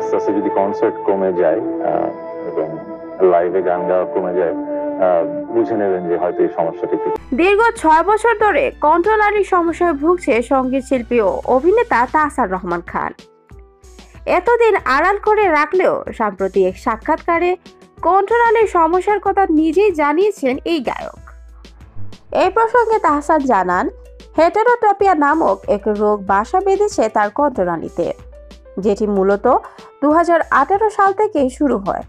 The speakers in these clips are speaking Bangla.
আস্তে আস্তে যদি কনসার্ট কমে যায় এবং লাইভে গান গাওয়া কমে যায়, বুঝে নেবেন যে হয়তো এই সমস্যাটা একটু। দীর্ঘ 6 বছর ধরে কণ্ঠনালীর সমস্যায় ভুগছে সঙ্গীত শিল্পী ও অভিনেতা তাহসান রহমান খান। এতদিন আড়াল করে রাখলেও সাম্প্রতি এক সাক্ষাৎকারে কণ্ঠনালীর সমস্যার কথা নিজেই জানিয়েছেন এই গায়ক। এই প্রসঙ্গে তাহসান জানান, হেটেরোটোপিয়া নামক এক রোগ বাসা বেঁধেছে তার কণ্ঠনালীতে, যেটি মূলত 2018 সাল থেকে শুরু হয়।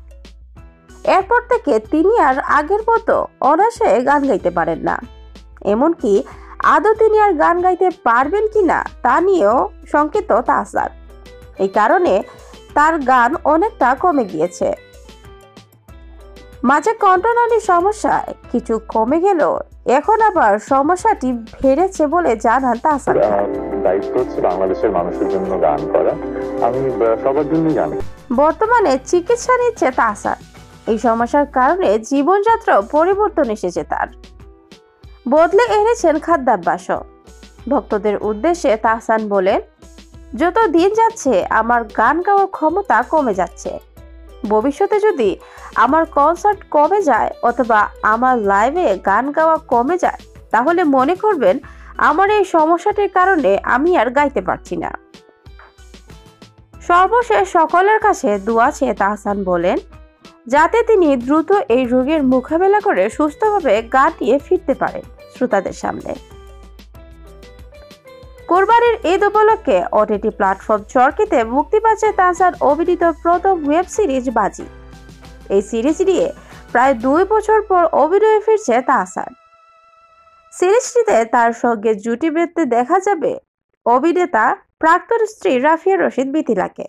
এরপর থেকে তিনি আর আগের মতো অনায়াসে গান গাইতে পারেন না। এমনকি আদৌ তিনি আর গান গাইতে পারবেন কিনা তা নিয়েও শঙ্কিত তাহসান। এই কারণে তার গান অনেকটা কমে গিয়েছে। মাঝে কণ্ঠনালীর সমস্যা কিছু কমে গেলেও এখন আবার সমস্যাটি বেড়েছে বলে জানান তাহসান। দায়িত্ব হচ্ছে বাংলাদেশের মানুষের জন্য গান করা, আমি সবার জন্যই গান। বর্তমানে চিকিৎসা নিচ্ছে তাহসান। এই সমস্যার কারণে জীবনযাত্রাও পরিবর্তন এসেছে তার, বদলে এনেছেন খাদ্যাভ্যাসও। ভক্তদের উদ্দেশ্যে তাহসান বলেন, যত দিন যাচ্ছে আমার গান গাওয়ার ক্ষমতা কমে যাচ্ছে। ভবিষ্যতে যদি আমার কনসার্ট কমে যায় অথবা আমার লাইভে গান গাওয়া কমে যায়, তাহলে মনে করবেন আমার এই সমস্যাটির কারণে আমি আর গাইতে পারছি না। সর্বশেষ সকলের কাছে দোয়া চেয়ে তাহসান বলেন, যাতে তিনি দ্রুত এই রোগের মোকাবেলা করে সুস্থভাবে গান নিয়ে ফিরতে পারেন শ্রোতাদের সামনে। কোরবানির ঈদ উপলক্ষে ওটিটি প্ল্যাটফর্ম চরকিতে মুক্তি পাচ্ছে তাহসান অভিনীত প্রথম ওয়েব সিরিজ বাজি। এই সিরিজ নিয়ে প্রায় 2 বছর পর অভিনয়ে ফিরছে তাহসান। সিরিজটিতে তার সঙ্গে জুটি বেঁধতে দেখা যাবে অভিনেতা প্রাক্তন স্ত্রী রাফিয়া রশিদ মিথিলাকে।